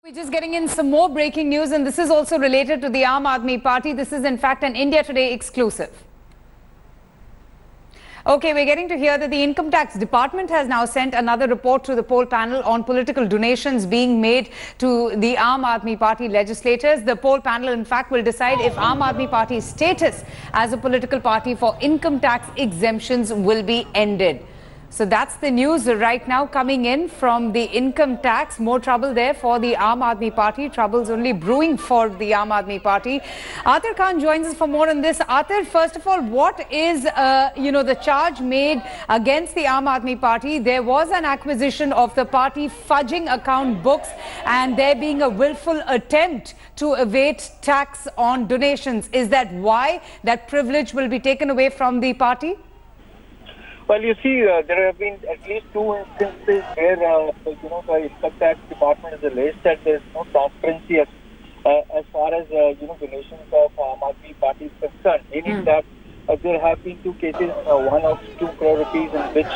We're just getting in some more breaking news, and this is also related to the Aam Aadmi Party. This is in fact an India Today exclusive. Okay, we're getting to hear that the Income Tax Department has now sent another report to the poll panel on political donations being made to the Aam Aadmi Party legislators. The poll panel, in fact, will decide if Aam Aadmi Party's status as a political party for income tax exemptions will be ended. So that's the news right now coming in from the income tax. More trouble there for the Aam Aadmi Party. Trouble's only brewing for the Aam Aadmi Party. Atir Khan joins us for more on this. Atir, first of all, what is, the charge made against the Aam Aadmi Party? There was an acquisition of the party fudging account books and there being a willful attempt to evade tax on donations. Is that why that privilege will be taken away from the party? Well, you see, there have been at least two instances where, the Income Tax Department has alleged that there is no transparency as far as, donations of Aam Aadmi Party is concerned. Meaning that there have been two cases, one of 2 crore rupees in which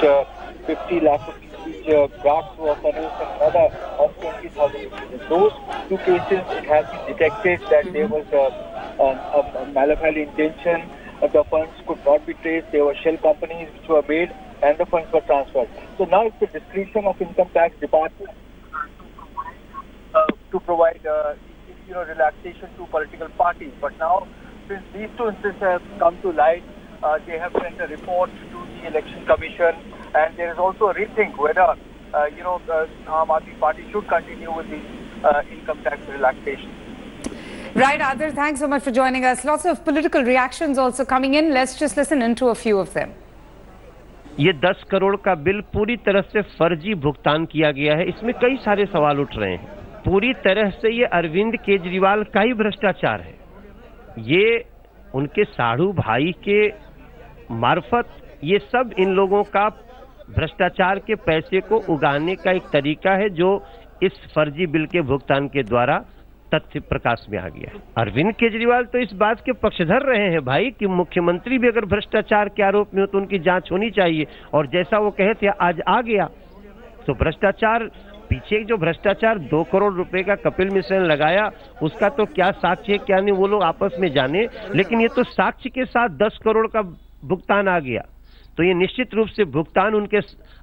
50 lakh rupees which grants was announced and another of 20,000 rupees. In those 2 cases, it has been detected that there was a malafide intention. The funds could not be traced. There were shell companies which were made, and the funds were transferred. So now it's the discretion of Income Tax Department to provide, relaxation to political parties. But now, since these 2 instances have come to light, they have sent a report to the Election Commission, and there is also a rethink whether, the Aam Aadmi Party should continue with the income tax relaxation. Right, Atir, thanks so much for joining us. Lots of political reactions also coming in. Let's just listen into a few of them. ये 10 करोड़ का bill पूरी तरह से फर्जी भुगतान किया गया है। इसमें कई सारे सवाल उठ रहे हैं। पूरी तरह से ये अरविंद केजरीवाल का ही भ्रष्टाचार है। ये उनके साढ़ू भाई के मार्फत ये सब इन लोगों का भ्रष्टाचार के पैसे को उगाने का एक तरीका है, जो इस फर्जी बिल के भुगतान के द्वारा तथ्य प्रकाश में आ गया। अरविंद केजरीवाल तो इस बात के पक्षधर रहे हैं भाई कि मुख्यमंत्री भी अगर भ्रष्टाचार के आरोप में हो तो उनकी जांच होनी चाहिए, और जैसा वो कहे थे आज आ गया। तो भ्रष्टाचार, पीछे जो भ्रष्टाचार 2 करोड़ रुपए का कपिल मिश्रा ने लगाया, उसका तो क्या साक्ष्य है क्या नहीं वो लोग आपस में जाने, लेकिन ये तो साक्ष्य के साथ 10 करोड़ का भुगतान आ गया। तो ये निश्चित रूप से भुगतान उनके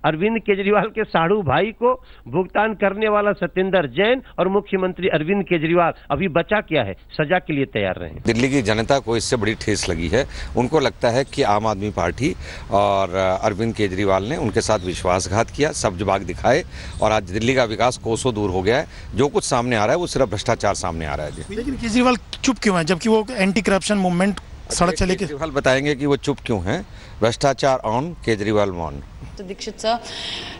अरविंद केजरीवाल के साढ़ू भाई को भुगतान करने वाला सत्येंद्र जैन और मुख्यमंत्री अरविंद केजरीवाल अभी बचा क्या है, सजा के लिए तैयार रहे। दिल्ली की जनता को इससे बड़ी ठेस लगी है। उनको लगता है कि आम आदमी पार्टी और अरविंद केजरीवाल ने उनके साथ विश्वासघात किया, सब्ज बाग दिखाए, और आज दिल्ली का विकास कोसों दूर हो गया है। जो कुछ सामने आ रहा है वो सिर्फ भ्रष्टाचार सामने आ रहा है। लेकिन केजरीवाल चुप क्यों है, जबकि वो एंटी करप्शन मूवमेंट सड़क चले? केजरीवाल बताएंगे कि वो चुप क्यों हैं। भ्रष्टाचार on, Kejriwal on. Dixit sir,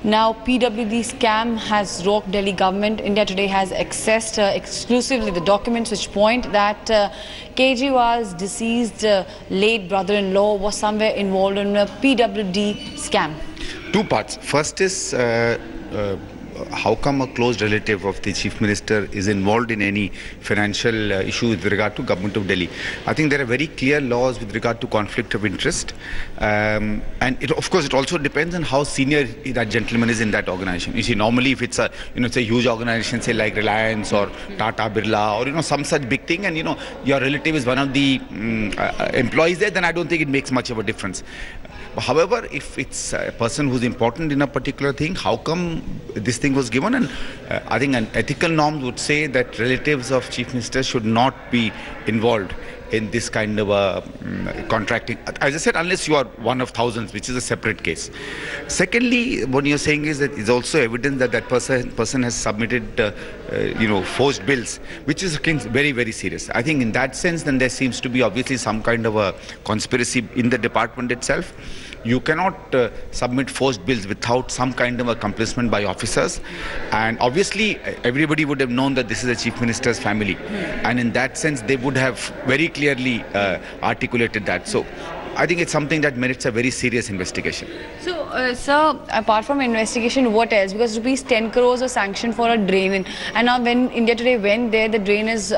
now PWD scam has rocked Delhi government. India Today has accessed exclusively the documents which point that Kejriwal's deceased late brother-in-law was somewhere involved in a PWD scam. 2 parts. First is how come a close relative of the chief minister is involved in any financial issue with regard to government of Delhi? I think there are very clear laws with regard to conflict of interest, and of course it also depends on how senior that gentleman is in that organization. You see, normally if it's a it's a huge organization, say like Reliance or Tata Birla or some such big thing, and your relative is one of the employees there, then I don't think it makes much of a difference. However, if it's a person who's important in a particular thing, how come this thing was given? And I think an ethical norm would say that relatives of chief ministers should not be involved in this kind of contracting. As I said, unless you are one of thousands, which is a separate case. Secondly, what you're saying is that it's also evidence that that person has submitted, forged bills, which is very, very serious. I think in that sense, then there seems to be obviously some kind of a conspiracy in the department itself. You cannot submit forged bills without some kind of accomplishment by officers, and obviously everybody would have known that this is the chief minister's family, and in that sense they would have very clearly articulated that. So I think it's something that merits a very serious investigation. So, sir, apart from investigation, what else? Because rupees 10 crores are sanctioned for a drain, and now when India Today went there, the drain is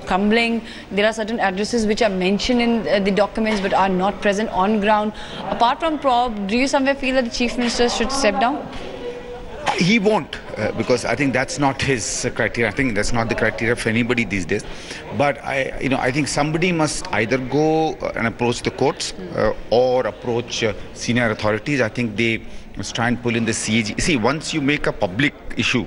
crumbling. There are certain addresses which are mentioned in the documents but are not present on ground. Apart from Prob, do you somewhere feel that the Chief Minister should step down? He won't, because I think that's not his criteria. I think that's not the criteria for anybody these days. But I think somebody must either go and approach the courts or approach senior authorities. I think they must try and pull in the CAG. See, once you make a public issue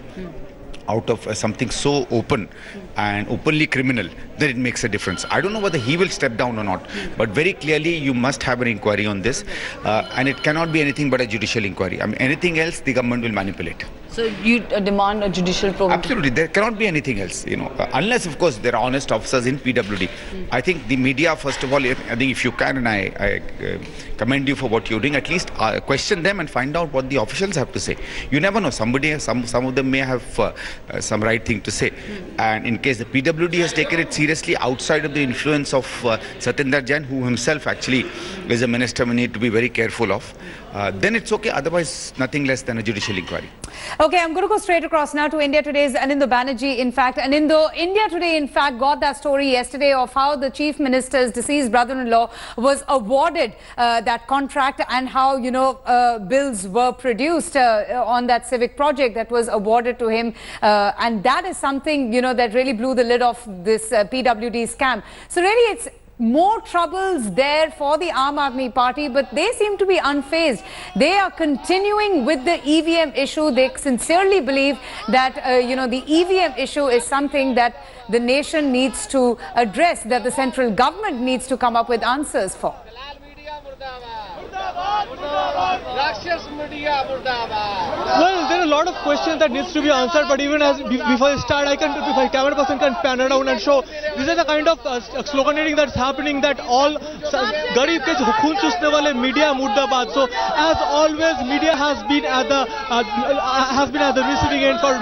out of something so open and openly criminal, then it makes a difference. I don't know whether he will step down or not, but very clearly you must have an inquiry on this, and it cannot be anything but a judicial inquiry. I mean, anything else the government will manipulate. So you demand a judicial probe? Absolutely, there cannot be anything else, unless of course there are honest officers in PWD. I think the media, first of all, I think if you can, and I commend you for what you're doing, at least question them and find out what the officials have to say. You never know, some of them may have some right thing to say, and in case the PWD has taken it seriously outside of the influence of Satyendra Jain, who himself actually is a minister we need to be very careful of, then it's okay. Otherwise, nothing less than a judicial inquiry. Okay, I'm going to go straight across now to India Today's Anindo Banerjee. In fact, Anindo, India Today, in fact, got that story yesterday of how the Chief Minister's deceased brother-in-law was awarded that contract, and how, bills were produced on that civic project that was awarded to him. And that is something, that really blew the lid off this PWD scam. So really, it's more troubles there for the Aam Aadmi Party, but they seem to be unfazed. They are continuing with the EVM issue. They sincerely believe that, the EVM issue is something that the nation needs to address, that the central government needs to come up with answers for. Well, there are a lot of questions that needs to be answered, but even before I start, if my camera person can pan around and show, this is the kind of sloganeering that's happening, that all Garib ke khun chusne wale media murdabad. So as always, media has been at the receiving end for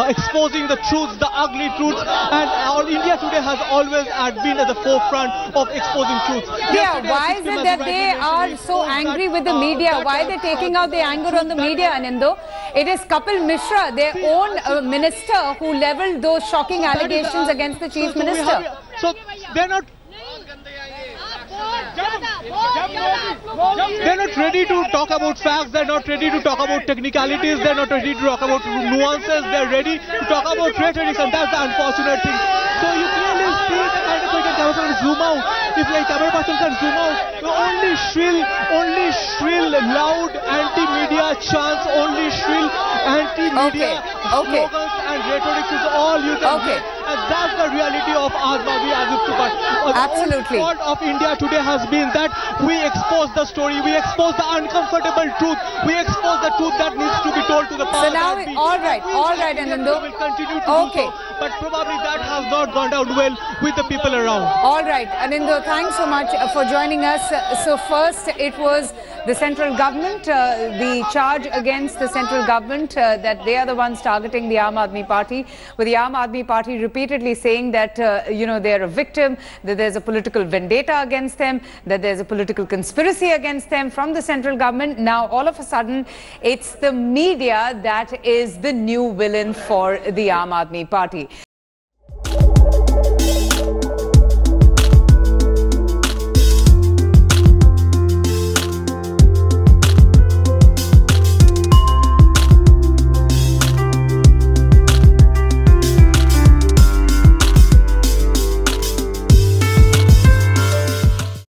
exposing the truths, the ugly truths, and India Today has always been at the forefront of exposing truths. Yeah, why is it that they are so angry with the media? Why are they taking out their anger on the media, Anindo? It is Kapil Mishra, their own minister, who levelled those shocking allegations against the Chief Minister. So they're not ready to talk about facts, they're not ready to talk about technicalities, they're not ready to talk about nuances, they're ready to talk about rhetoric, and that's the unfortunate thing. So you clearly see the kind of way camera person zoom out. If like camera person can zoom out, only shrill, loud anti-media chants, only shrill anti-media slogans and rhetoric is all you can get. And that's the reality of Azmavi Azib Tukan. Absolutely. The fault of India Today has been that we expose the story, we expose the uncomfortable truth, we expose the truth that needs to be told to the power. So now, all right, Anindo. We will continue to do so, but probably that has not gone down well with the people around. All right, Anindo, thanks so much for joining us. So first, it was the central government, the charge against the central government that they are the ones targeting the Aam Aadmi Party, with the Aam Aadmi Party repeatedly saying that, they're a victim, that there's a political vendetta against them, that there's a political conspiracy against them from the central government. Now, all of a sudden, it's the media that is the new villain for the Aam Aadmi Party.